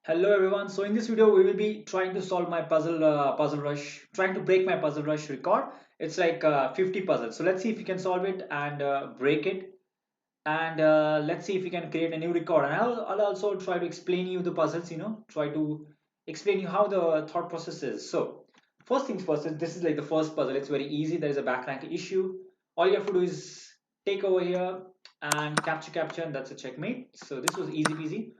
Hello everyone. So in this video we will be trying to solve my puzzle rush, trying to break my puzzle rush record. It's like 50 puzzles. So let's see if we can solve it and break it. And let's see if we can create a new record. And I'll also try to explain you the puzzles. Try to explain you how the thought process is. So first things first. This is like the first puzzle. It's very easy. There is a backrank issue. All you have to do is take over here and capture, and that's a checkmate. So this was easy peasy.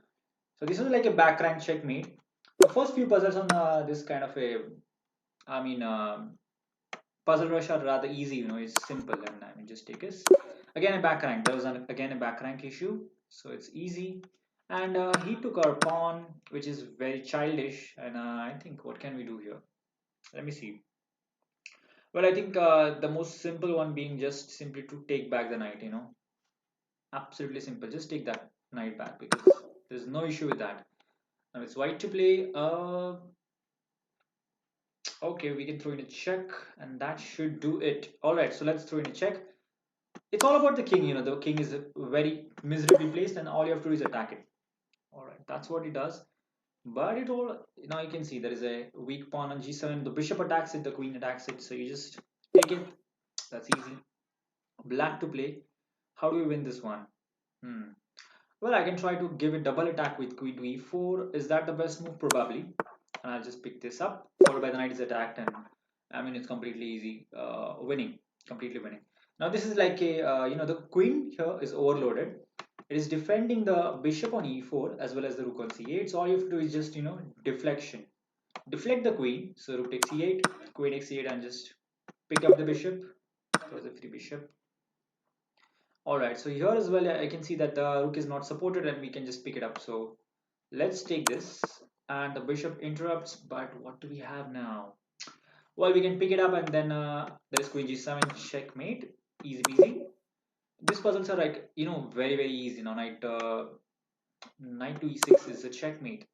So this was like a back rank checkmate. The first few puzzles on this kind of a, I mean, puzzle rush are rather easy. It's simple, and I mean, just take us again a back rank. There was again a back rank issue, so it's easy. And he took our pawn, which is very childish. And I think what can we do here? Let me see. Well, I think the most simple one being just simply to take back the knight. Absolutely simple. Just take that knight back because there's no issue with that. Now it's white to play. Okay, we can throw in a check, and that should do it. All right, so let's throw in a check. It's all about the king. The king is very miserably placed, and all you have to do is attack it. All right, that's what it does. But it all now you can see there is a weak pawn on g7. The bishop attacks it, the queen attacks it. So you just take it. That's easy. Black to play. How do we win this one? Hmm. Well, I can try to give it double attack with queen to e4. Is that the best move? Probably. And I'll just pick this up, followed by the knight is attacked, and I mean it's completely easy, winning, completely winning. Now this is like a, the queen here is overloaded. It is defending the bishop on e4 as well as the rook on c8. So all you have to do is just deflection, deflect the queen. So rook takes e8, queen takes e8, and just pick up the bishop. Throws a free bishop. All right. So here as well, I can see that the rook is not supported, and we can just pick it up. So let's take this, and the bishop interrupts. But what do we have now? Well, we can pick it up, and then there's queen g7, checkmate, easy peasy. These puzzles are like very very easy. Now knight to e6 is a checkmate.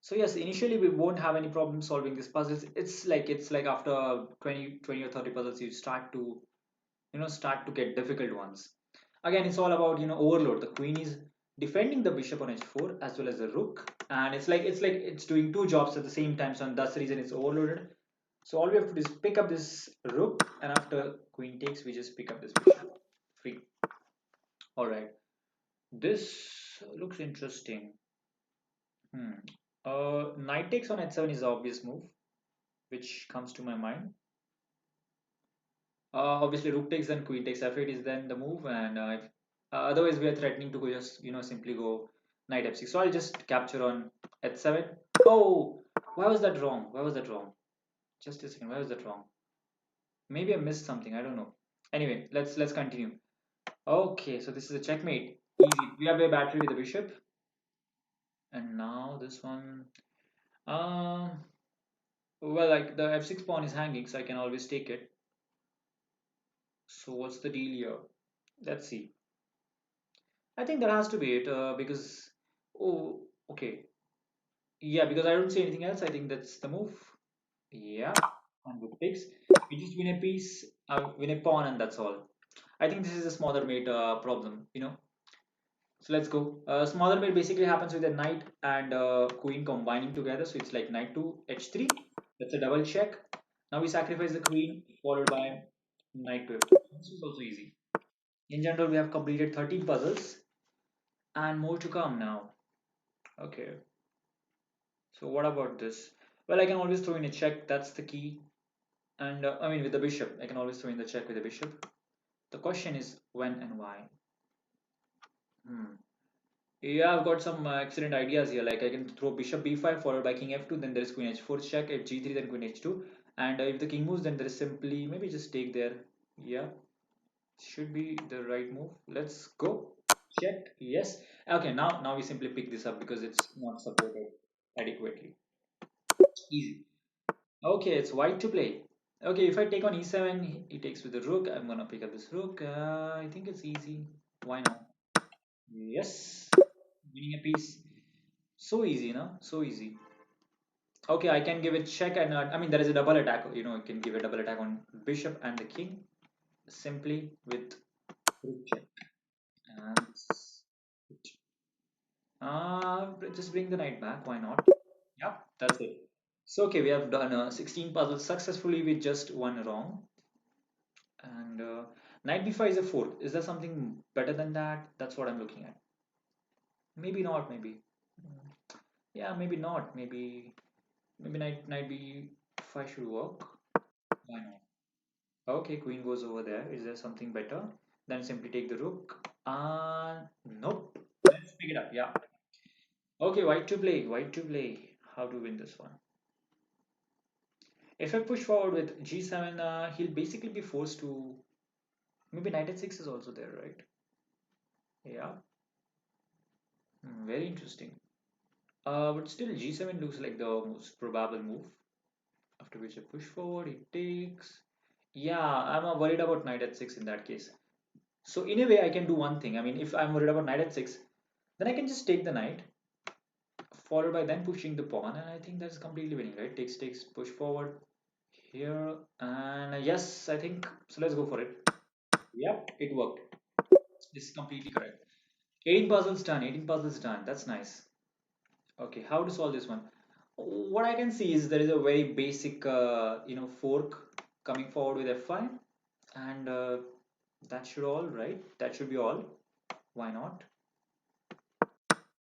So yes, initially we won't have any problem solving these puzzles. It's like after 20 or 30 puzzles you start to get difficult ones. Again, it's all about overload. The queen is defending the bishop on h4 as well as the rook, and it's doing two jobs at the same time. So and that's the reason it's overloaded. So all we have to do is pick up this rook, and after queen takes, we just pick up this bishop. Free. All right. This looks interesting. Hmm. Knight takes on h7 is the obvious move, which comes to my mind. Obviously, rook takes, then queen takes f8 is then the move, and if, otherwise we are threatening to go just simply go knight f6. So I'll just capture on h7. Oh, why was that wrong? Why was that wrong? Just a second. Why was that wrong? Maybe I missed something. I don't know. Anyway, let's continue. Okay, so this is a checkmate. Easy. We have a battery with the bishop, and now this one. Um, well, like the f6 pawn is hanging, so I can always take it. So what's the deal here? Let's see. I think that has to be it because oh okay, yeah, because I don't see anything else. I think that's the move. Yeah, and good picks. We just win a piece, win a pawn, and that's all. I think this is a smaller mate problem. So let's go. Smaller mate basically happens with a knight and queen combining together. So it's like knight to h3. That's a double check. Now we sacrifice the queen, followed by knight to f2. This is also easy. In general, we have completed 13 puzzles and more to come now. Okay. So what about this? Well, I can always throw in a check. That's the key. And I mean, with the bishop, I can always throw in the check with the bishop. The question is when and why. Hmm. Yeah, I've got some excellent ideas here. Like I can throw bishop b5 followed by king f2. Then there is queen h4 check, f g3, then queen h2. And if the king moves, then there is simply maybe just take there. Yeah, should be the right move. Let's go. Check. Yes. Okay. Now we simply pick this up because it's not supported adequately. Easy. Okay, it's white to play. Okay, if I take on e7, he takes with the rook. I'm gonna pick up this rook. I think it's easy. Why not? Yes, winning a piece. So easy, no? So easy. Okay, I can give it check, and I mean there is a double attack. You can give a double attack on bishop and the king simply with rook check. And Just bring the knight back. Why not? Yep, that's it. So okay, we have done 16 puzzles successfully with just one wrong. And knight b5 is a fork. Is there something better than that? That's what I'm looking at. Maybe not. Maybe. Mm, Yeah, maybe not. Maybe knight b5 should work. Why not? Okay, queen goes over there. Is there something better? Then simply take the rook. Nope. Let's pick it up. Yeah. Okay, white to play. White to play. How to win this one? If I push forward with g7, he'll basically be forced to. Maybe knight h6 is also there, right? Yeah. Very interesting. But still, g7 looks like the most probable move. After which I push forward, he takes. Yeah, I'm worried about knight h6 in that case. So in a way, I can do one thing. I mean, if I'm worried about knight h6, then I can just take the knight, followed by then pushing the pawn, and I think that's completely winning, right? Takes, push forward here, and yes, I think so. Let's go for it. Yep, it worked. This is completely correct. 18 puzzles done. 18 puzzles done. That's nice. Okay, how to solve this one? What I can see is there is a very basic, fork coming forward with f5, and that should all right. That should be all. Why not?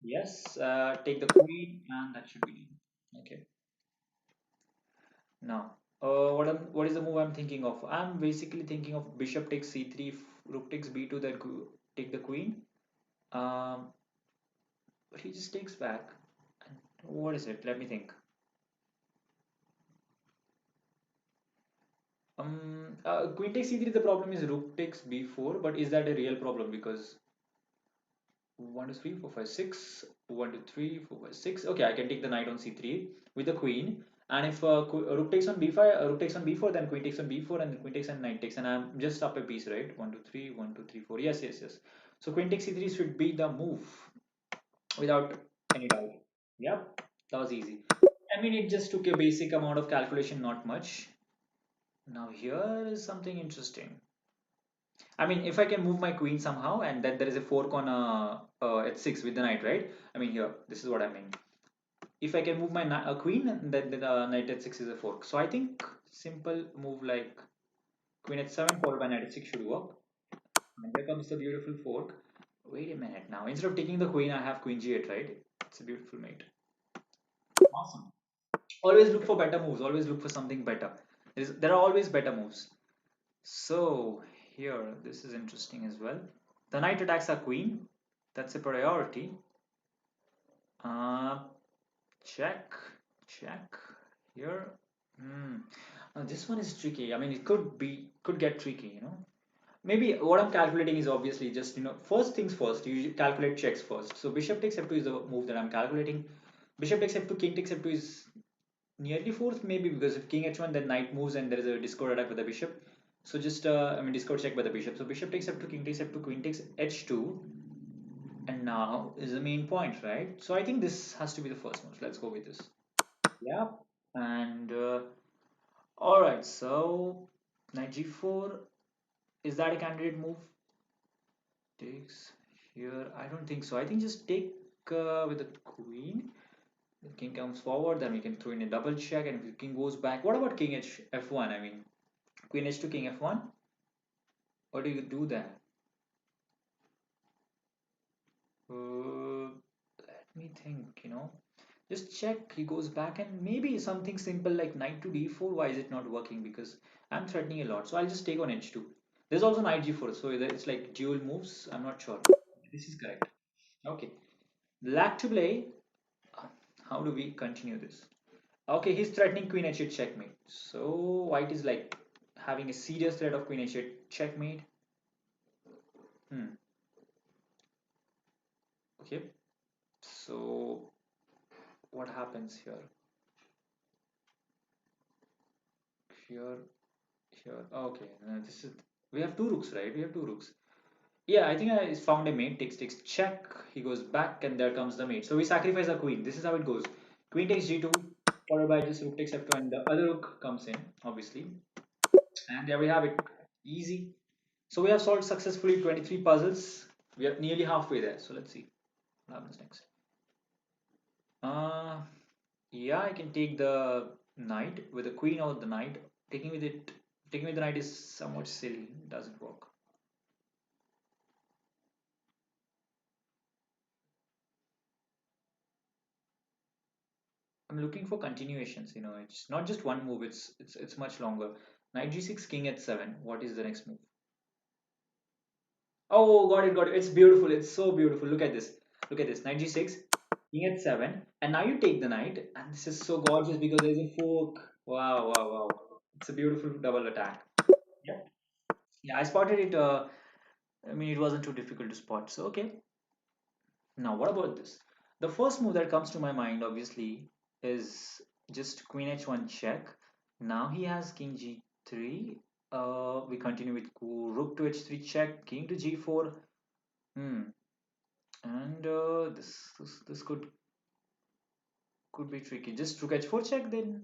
Yes, take the queen, and that should be okay. Now, what is the move I'm thinking of? I'm basically thinking of bishop takes c3, rook takes b2, then take the queen. Um, but he just takes back. And what is it? Let me think. Queen takes c3. The problem is rook takes b4, but is that a real problem? Because 1, 2, 3, 4, 5, 6. 1, 2, 3, 4, 5, 6. Okay, I can take the knight on c3 with the queen. And if rook takes on b5, rook takes on b4, then queen takes on b4, and then queen takes and knight takes. And I'm just up a piece, right? 1, 2, 3, 1, 2, 3, 4. Yes, yes, yes. So queen takes c3 should be the move without any doubt. Yep, that was easy. I mean, it just took a basic amount of calculation, not much. Now here is something interesting. I mean, if I can move my queen somehow, and then there is a fork on h6 with the knight, right? I mean, here, this is what I mean. If I can move my queen, and then the knight h6 is a fork. So I think simple move like queen h7 followed by knight h6 should work. And there comes the beautiful fork. Wait a minute now. Instead of taking the queen, I have queen g8, right? It's a beautiful mate. Awesome. Always look for better moves. Always look for something better. There are always better moves. So here, this is interesting as well. The knight attacks our queen. That's a priority. Uh, check, check. Here. Hmm. This one is tricky. I mean, it could get tricky. Maybe what I'm calculating is obviously just first things first. You calculate checks first. So bishop takes f2 is the move that I'm calculating. Bishop takes f2, king takes f2 is nearly fourth, maybe, because if king h1, then knight moves and there is a discord attack with the bishop. So just I mean discord check by the bishop. So bishop takes f2, king takes f2, queen takes h2, and now is the main point, right? So I think this has to be the first move. Let's go with this. Yeah. And all right. So knight g4, is that a candidate move? Takes here. I don't think so. I think just take with the queen. The king comes forward, then we can throw in a double check, and if the king goes back, what about king f1? I mean, queen h2, king f1. What do you do there? Let me think. Just check. He goes back, and maybe something simple like knight to d4. Why is it not working? Because I'm threatening a lot, so I'll just take on h2. There's also knight g4, so it's like dual moves. I'm not sure. This is correct. Okay, black to play. How do we continue this? Okay, he's threatening queen h8 checkmate. So white is like having a serious threat of queen h8 checkmate. Hmm. Okay. So what happens here? Here, here. Okay. This is we have two rooks, right? We have two rooks. Yeah, I think I found a mate. Takes check. He goes back, and there comes the mate. So we sacrifice our queen. This is how it goes. Queen takes g2, followed by just rook takes f2, and the other rook comes in, obviously. And there we have it. Easy. So we have solved successfully 23 puzzles. We are nearly halfway there. So let's see what happens next. Yeah, I can take the knight with the queen or the knight. Taking with it, taking with the knight is somewhat silly. It doesn't work. I'm looking for continuations. It's not just one move. It's much longer. Knight g6, king h7. What is the next move? Oh, got it, got it. It's beautiful. It's so beautiful. Look at this. Look at this. Knight g6, king h7, and now you take the knight, and this is so gorgeous because there's a fork. Wow, wow, wow. It's a beautiful double attack. Yeah, yeah. I spotted it. I mean, it wasn't too difficult to spot. So okay. Now, what about this? The first move that comes to my mind, obviously, is just queen h1 check. Now he has king g3. We continue with rook to h3 check, king to g4. Hmm. And this could be tricky. Just rook h4 check then.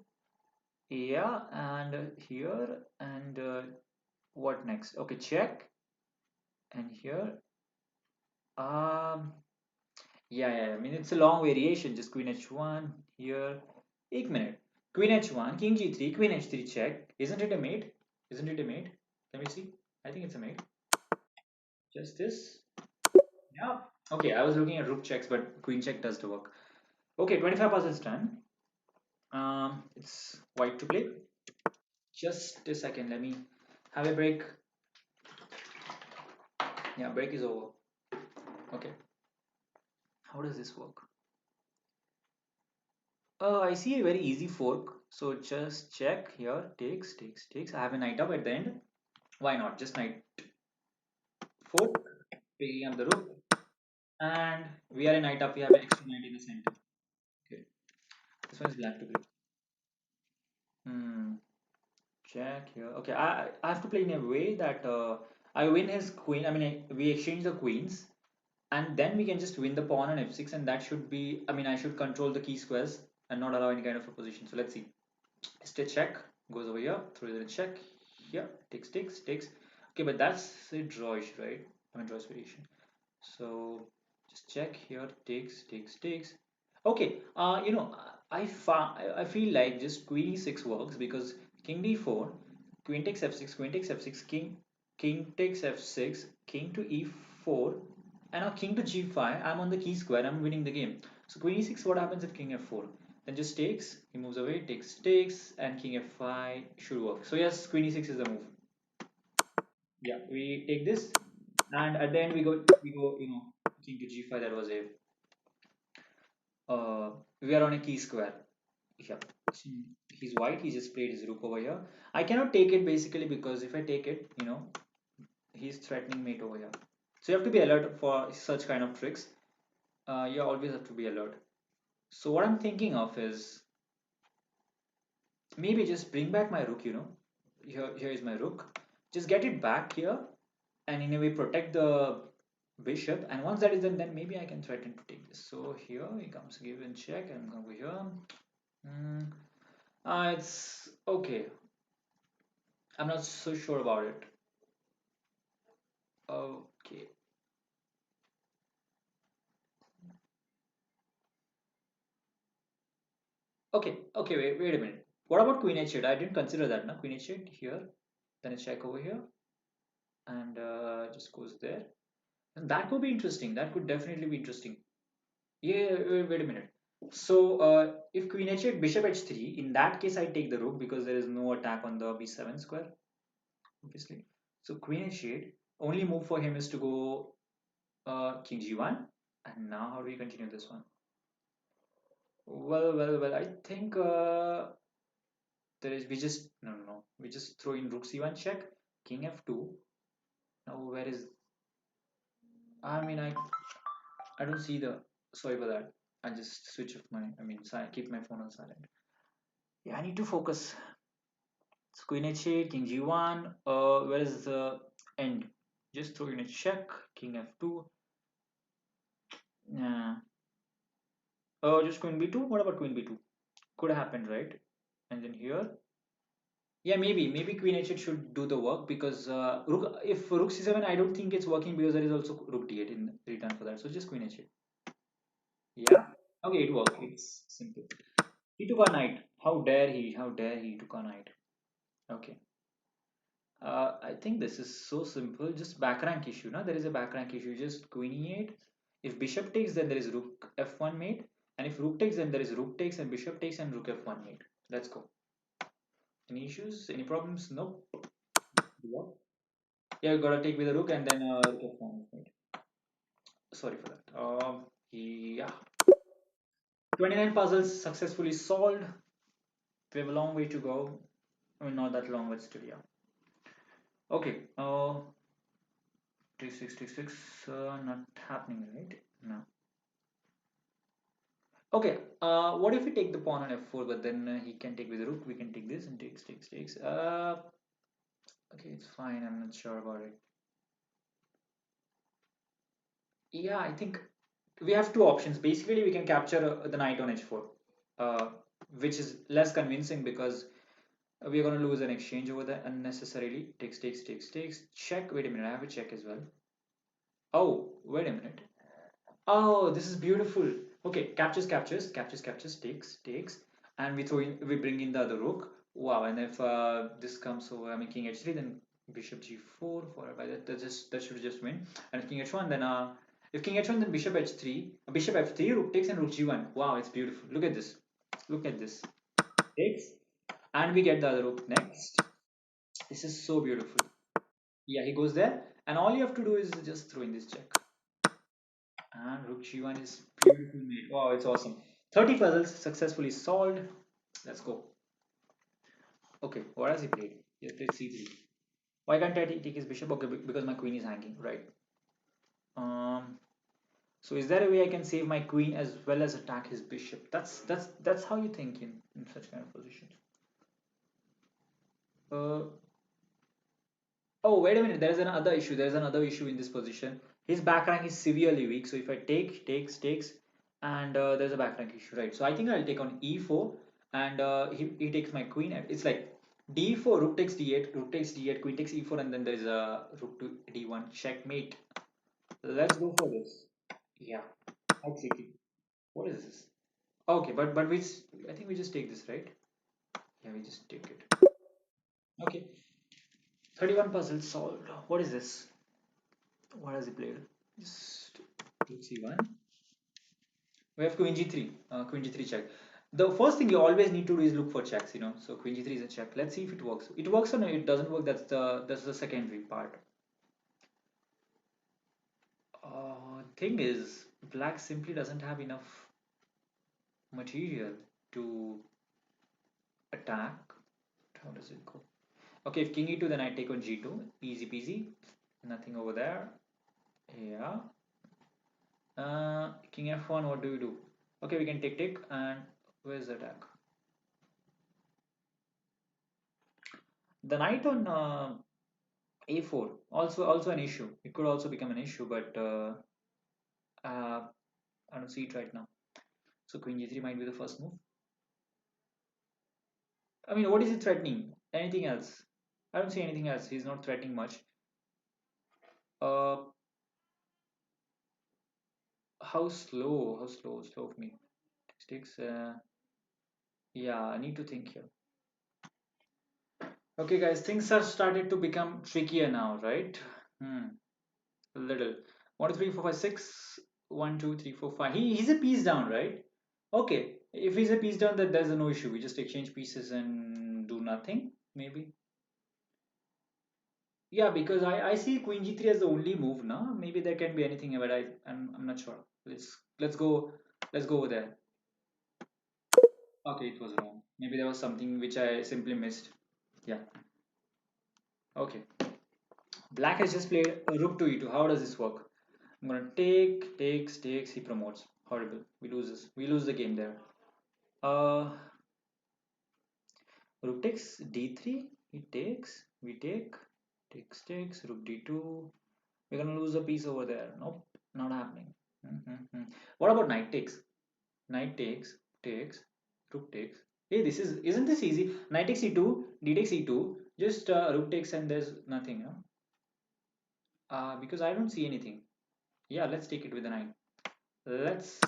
Yeah, and here and what next? Okay, check and here. Um, yeah. I mean, it's a long variation. Just queen h1 here. 1 minute. Queen h1, king g3, queen h3 check. Isn't it a mate? Isn't it a mate? Let me see. I think it's a mate. Just this. Yeah. Okay, I was looking at rook checks, but queen check does the work. Okay, 25 passes done. It's white to play. Just a second. Let me have a break. Yeah, break is over. Okay. How does this work? I see a very easy fork. So just check here. Takes. I have a knight up at the end. Why not? Just knight fork. Picking up the rook. And we are a knight up. We have an extra knight in the center. Okay. This one is black to blue. Hmm. Check here. Okay. I have to play in a way that I win his queen. I mean, we exchange the queens, and then we can just win the pawn on f6, and that should be. I mean, I should control the key squares and not allow any kind of opposition. So let's see. Just a check goes over here. Through the check here. Takes. Okay, but that's a drawish, right? I mean, drawish variation. So just check here. Takes. Okay, I feel like just queen e6 works because king d4, queen takes f6, queen takes f6, king takes f6, king to e4, and now king to g5. I'm on the key square. I'm winning the game. So queen e6. What happens if king f4? Then just takes. He moves away. Takes, and king f5 should work. So yes, queen e6 is the move. Yeah, we take this, and at the end we go. King to g5. That was a uh, we are on a key square. Yeah. He's white. He just played his rook over here. I cannot take it basically because if I take it, he's threatening mate over here. So you have to be alert for such kind of tricks. You always have to be alert. So what I'm thinking of is maybe just bring back my rook. Here is my rook. Just get it back here and in a way protect the bishop. And once that is done, then maybe I can threaten to take this. So here he comes, give and check, and over here. Mm, it's okay. I'm not so sure about it. Okay. Okay. Wait a minute. What about Queen H8? I didn't consider that, no? Queen H8 here, then a check over here, and just goes there. And that could be interesting. That could definitely be interesting. Yeah, wait a minute. So, if Queen H8, Bishop H3, in that case, I take the rook because there is no attack on the B7 square, obviously. So, Queen H8, only move for him is to go King G1. And now, how do we continue this one? Well. I think there is. We just no. We just throw in Rook C1 check, King F2. Now where is? I mean, I don't see the. Sorry for that. I just switch off my. I mean, keep my phone on silent. Yeah, I need to focus. So Queen H8, King G1. Where is the end? Just throw in a check, King F2. Yeah. Just Queen B2. What about Queen B2? Could have happened, right? And then here. Yeah, maybe Queen H8 should do the work because if Rook C7, I don't think it's working because there is also Rook D8 in return for that. So just Queen H8. Yeah. Okay, it worked. It's simple. He took a knight. How dare he? How dare he took a knight? Okay. I think this is so simple. Just back rank issue. Now there is a back rank issue. Just queen e8. If bishop takes, then there is rook f1 mate. And if rook takes, then there is rook takes and bishop takes and rook f1 mate. Let's go. Any issues? Any problems? Nope. Yeah, you gotta take with the rook and then rook f1 mate. Sorry for that. Yeah. 29 puzzles successfully solved. We have a long way to go. I mean, not that long, but still, yeah. Okay. T6, T6, not happening, right? No. Okay. What if we take the pawn on f4, but then he can take with the rook? We can take this and takes, takes, takes. Okay, it's fine. I'm not sure about it. Yeah, I think we have two options. Basically, we can capture the knight on h4, uh, which is less convincing because we're going to lose an exchange over there unnecessarily. Takes, takes, takes, takes. Check. Wait a minute. I have a check as well. Oh, wait a minute. Oh, this is beautiful. Okay, captures, captures, captures, captures, takes, takes, and we throw in, we bring in the other rook. Wow, and if this comes over, I mean king h3, then bishop g4, followed by that should just win. And if king h1, then if king h1, then bishop h3, bishop f3, rook takes, and rook g1. Wow, it's beautiful. Look at this. Look at this. Takes, and we get the other rook next. This is so beautiful. Yeah, he goes there, and all you have to do is just throw in this check. And Rook G1 is beautiful made. Wow, it's awesome. 30 puzzles successfully solved. Let's go. Okay, what has he played? He has played C3. Why can't I take his bishop? Okay, because my queen is hanging, right? Um, so is there a way I can save my queen as well as attack his bishop? That's how you think in such kind of positions. Uh, oh, wait a minute. There is another issue. There is another issue in this position. His back rank is severely weak. So if I take, takes, takes, and there's a back rank issue, right? So I think I'll take on e4, and he takes my queen. And it's like d4, rook takes d8, rook takes d8, queen takes e4, and then there's a rook to d1 checkmate. Let's go for this. Yeah, I'll take it. What is this? Okay, but I think we just take this, right? Yeah, we just take it. Okay, 31 puzzles solved. What is this? What has he played? Just rook c1. We have queen g3. Queen g3 check. The first thing you always need to do is look for checks. So queen g3 is a check. Let's see if it works. It works or no, it doesn't work. That's the secondary part. Thing is, black simply doesn't have enough material to attack. How does it go? Okay, if king e2, then I take on g2. Easy peasy. Nothing over there. Yeah. King f1. What do we do? Okay, we can take and where's the attack? The knight on a4 also an issue. It could also become an issue, but uh, I don't see it right now. So queen g3 might be the first move. I mean, what is it threatening? Anything else? I don't see anything else. He's not threatening much. Uh, how slow? How slow? Slow for me. Sticks. Yeah, I need to think here. Okay, guys, things are started to become trickier now, right? Hmm. A little. 1, 2, 3, 4, 5, 6. 1, 2, 3, 4, 5. He's a piece down, right? Okay. If he's a piece down, that there's no issue. We just exchange pieces and do nothing, maybe. Yeah, because I see Queen G3 as the only move now. Maybe there can be anything, but I'm not sure. Let's go over there. Okay, it was wrong. Maybe there was something which I simply missed. Yeah. Okay. Black has just played a rook to e2. How does this work? I'm gonna take, takes, takes. He promotes. Horrible. We lose this. We lose the game there. Uh, Rook takes d3. He takes. We take. Takes, takes. Rook d2. We're gonna lose a piece over there. Nope, not happening. What about knight takes? Knight takes, takes, rook takes. Hey, isn't this easy? Knight takes e2, d takes e2. Just rook takes and there's nothing, no? Because I don't see anything. Yeah, let's take it with the knight. Let's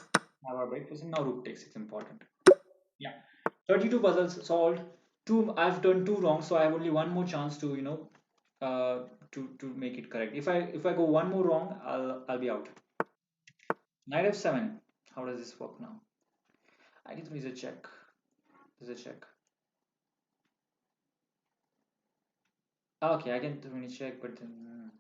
have our breakfast and now rook takes. It's important. Yeah. 32 puzzles solved. Two, I've done two wrong, so I have only one more chance to, to make it correct. If I go one more wrong, I'll be out. Knight f7. How does this work now? I guess there's a check. There's a check. Okay, I can really check, but then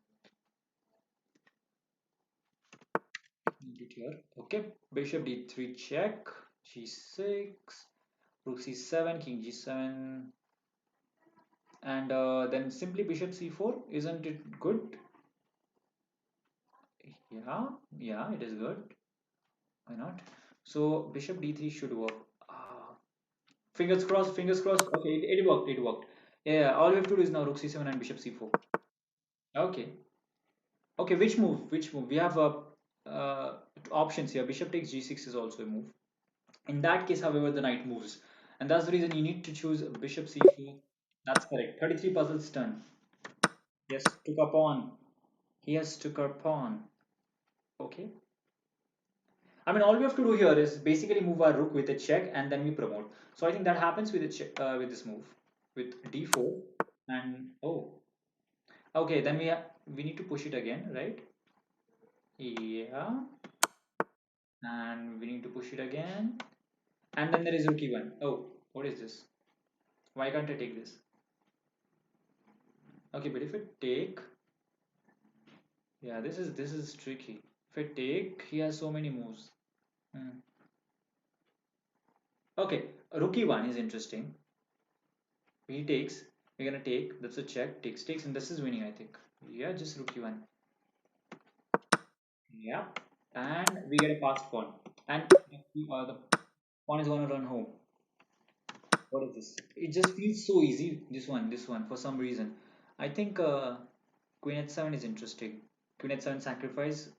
need it here. Okay, bishop d3 check, g6, rook c7, king g7, and then simply bishop c4. Isn't it good? Yeah, yeah, it is good. Why not? So bishop d3 should work. Ah, fingers crossed, fingers crossed. Okay, it worked, it worked. Yeah, all we have to do is now rook c7 and bishop c4. Okay, okay, which move? Which move? We have uh, options here. Bishop takes g6 is also a move. In that case, however, the knight moves. And that's the reason you need to choose bishop c4. That's correct. 33 puzzles done. Yes, took a pawn. He has took a pawn. Okay. I mean, all we have to do here is basically move our rook with a check and then we promote. So I think that happens with a check, with this move with d4 and oh, okay. Then we need to push it again, right? Yeah, and we need to push it again, and then there is rook e1. Oh, what is this? Why can't I take this? Okay, but if I take, yeah, this is tricky. If I take, he has so many moves. Hmm. Okay, rook e1 is interesting. He takes, we're gonna take, that's a check, takes, and this is winning, I think. Yeah, just rook e1. Yeah, and we get a passed pawn. And the pawn is gonna run home. What is this? It just feels so easy, this one, for some reason. I think queen h7 is interesting. Queen h7 sacrifice.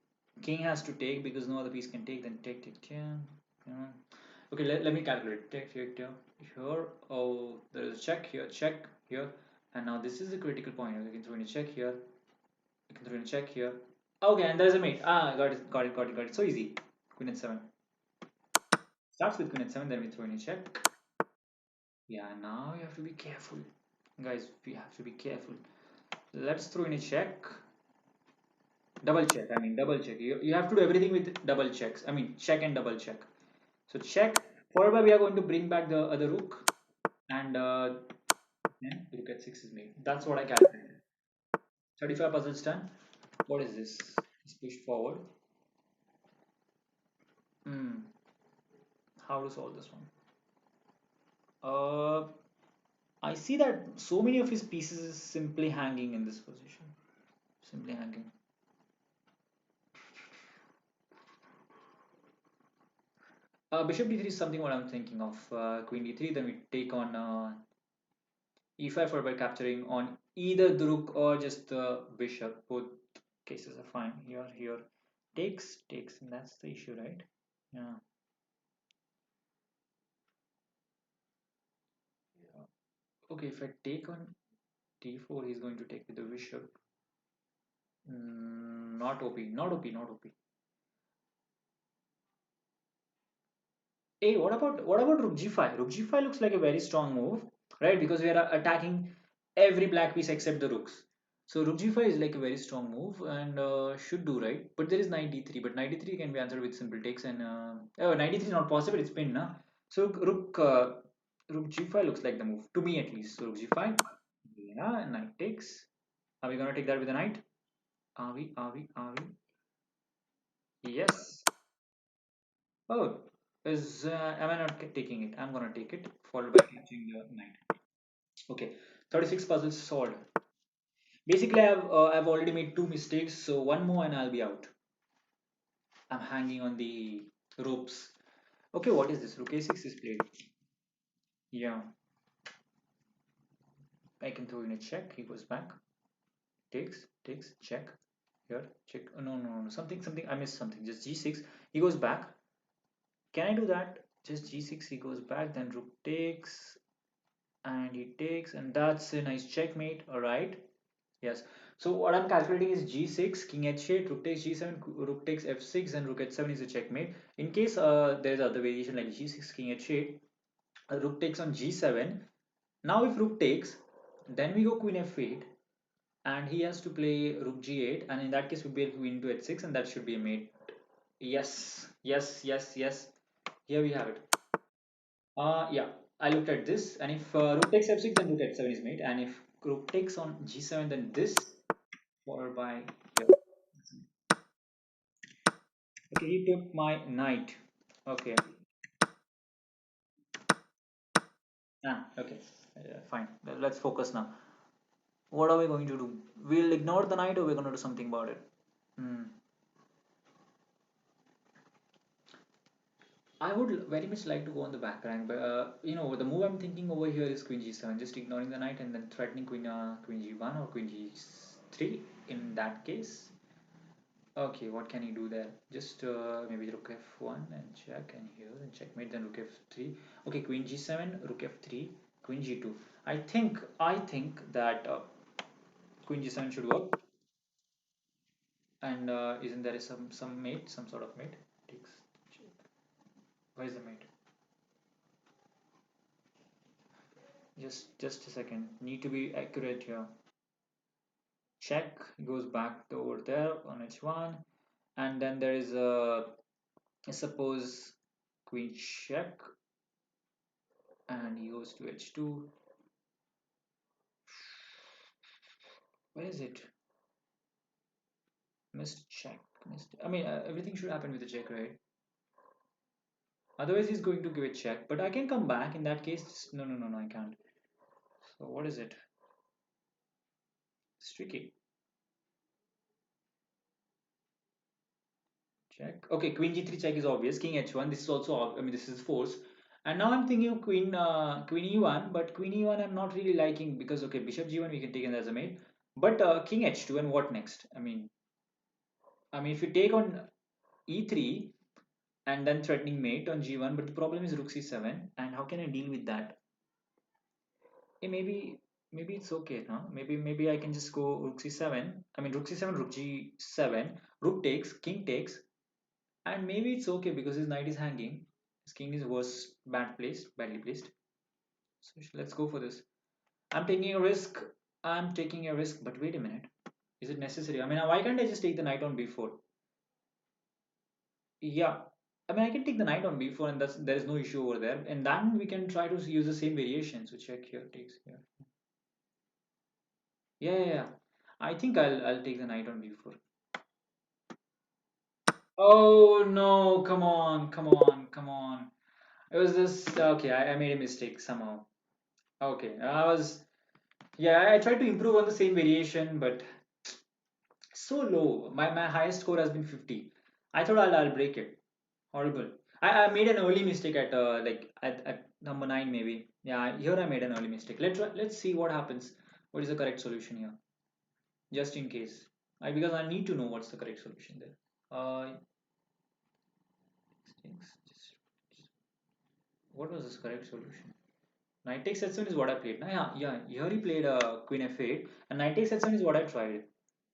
King has to take because no other piece can take, then take, yeah. Yeah. Okay, let me calculate. Take here. Oh, there is a check here, and now this is the critical point. I can throw in a check here. I can throw in a check here. Okay, and there's a mate. Ah, got it. So easy. Queen h7 starts with queen h7. Then we throw in a check. Yeah, now you have to be careful, guys. We have to be careful. Let's throw in a check. Double check. I mean, double check. You have to do everything with double checks. I mean, check and double check. So check. Followed by we are going to bring back the other rook, and then rook at 6 is made. That's what I calculated. 35 puzzles done. What is this? Let's push forward. Hmm. How to solve this one? Uh, I see that so many of his pieces is simply hanging in this position. Simply hanging. Bishop d3 is something what I'm thinking of. Queen d3, then we take on e5 for by capturing on either the rook or just the bishop. Both cases are fine. Here, takes, and that's the issue, right? Yeah. Yeah. Okay, if I take on d4, he's going to take with the bishop. Not OP, not OP, not OP. Hey, what about rook g5? Rook g5 looks like a very strong move, right? Because we are attacking every black piece except the rooks. So rook g5 is like a very strong move and should do, right. But there is knight d3, but knight d3 can be answered with simple takes, and oh, knight d3 is not possible. It's pinned, na. So rook g5 looks like the move to me at least. So rook g5, yeah, knight takes. Are we gonna take that with a knight? Are we? Are we? Are we? Yes. Oh, am I not taking it? I'm gonna take it, followed by catching the knight. Okay, 36 puzzles solved. Basically, I've already made two mistakes, so one more and I'll be out. I'm hanging on the ropes. Okay, what is this? Rook a6 is played. Yeah, I can throw in a check. He goes back. Takes, check. Here, check. Oh, no. Something. I missed something. Just g6. He goes back. Can I do that? Just g6. He goes back. Then rook takes, and he takes, and that's a nice checkmate. All right. Yes. So what I'm calculating is g6, king h8, rook takes g7, rook takes f6, and rook h7 is a checkmate. In case there is other variation like g6, king h8, Rook takes on g7. Now if rook takes, then we go queen f8, and he has to play rook g8, and in that case we build queen to h6, and that should be a mate. Yes, yes, yes, yes. Here we have it. Yeah, I looked at this, and if rook takes f6, then rook h7 is mate, and if rook takes on g7, then this followed by here. Okay, he took my knight. Okay, okay, fine. Let's focus now. What are we going to do? We'll ignore the knight, or we're going to do something about it. Hmm. I would very much like to go on the back rank, but the move I'm thinking over here is queen g7, just ignoring the knight and then threatening queen g1 or queen g3 in that case. Okay, what can he do there? Just maybe rook f1 and check, and here and checkmate, then rook f3. Okay, queen g7, rook f3, queen g2. I think that queen g7 should work, and isn't there some mate, some sort of mate? Takes. Where is the mate? Just a second. Need to be accurate here. Check goes back to over there on h1, and then there is I suppose queen check, and he goes to h2. Where is it? Missed check. Missed. I mean, everything should happen with a check, right? Otherwise, he's going to give a check. But I can come back in that case. No, no, no, no, I can't. So what is it? It's tricky. Check. Okay, queen g3 check is obvious. King h1. This is also. I mean, this is force. And now I'm thinking of queen e1, but queen e1 I'm not really liking because okay, bishop g1 we can take it as a mate. But king h2, and what next? I mean, if you take on e3 and then threatening mate on g1, but the problem is rook c7, and how can I deal with that? Maybe it's okay, no? Maybe I can just go rook c7. I mean rook c7, rook g7, rook takes, king takes, and maybe it's okay because his knight is hanging. His king is badly placed. So let's go for this. I'm taking a risk. I'm taking a risk, but wait a minute. Is it necessary? I mean, why can't I just take the knight on b4? Yeah. I mean, I can take the knight on b4, and there is no issue over there. And then we can try to use the same variation. So check here, takes here. Yeah, yeah, yeah. I think I'll take the knight on b4. Oh no! Come on, come on, come on. It was just okay. I made a mistake somehow. Okay, I tried to improve on the same variation, but so low. My highest score has been 50. I thought I'll break it. Horrible. I made an early mistake at at number 9 maybe. Yeah, here I made an early mistake. Let's see what happens. What is the correct solution here? Just in case. Because I need to know what's the correct solution there. What was this correct solution? Knight takes h7 is what I played. Yeah, yeah. Here he played queen f8, and knight takes h7 is what I tried.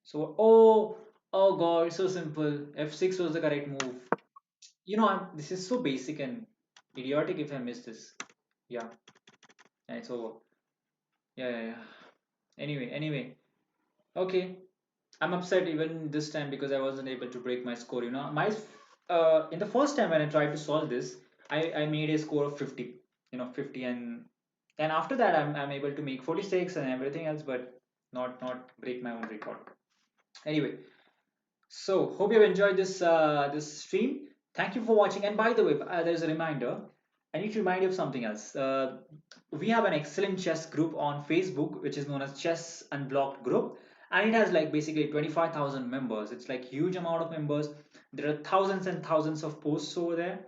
So oh god, so simple. f6 was the correct move. This is so basic and idiotic if I miss this. Yeah, and it's over. Yeah, yeah, yeah. Anyway. Okay, I'm upset even this time because I wasn't able to break my score. My in the first time when I tried to solve this, I made a score of 50. 50, and after that I'm able to make 46 and everything else, but not break my own record. Anyway, so hope you have enjoyed this stream. Thank you for watching. And by the way, there's a reminder. I need to remind you of something else. We have an excellent chess group on Facebook, which is known as Chess Unblocked Group, and it has like basically 25,000 members. It's like huge amount of members. There are thousands and thousands of posts over there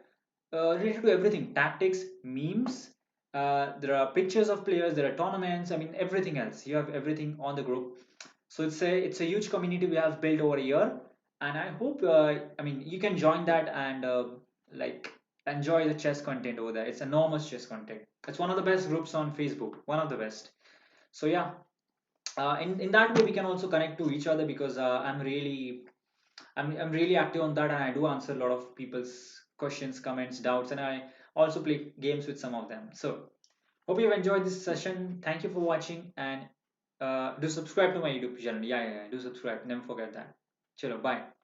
related to everything: tactics, memes. There are pictures of players. There are tournaments. I mean, everything else. You have everything on the group. So it's a huge community we have built over a year, and I hope you can join that and like enjoy the chess content over there. It's enormous chess content. It's one of the best groups on Facebook, one of the best. So yeah, in that way we can also connect to each other because I'm really active on that, and I do answer a lot of people's questions, comments, doubts, and I also play games with some of them. So hope you've enjoyed this session. Thank you for watching, and do subscribe to my YouTube channel. Yeah, do subscribe. Never forget that. Chalo, bye.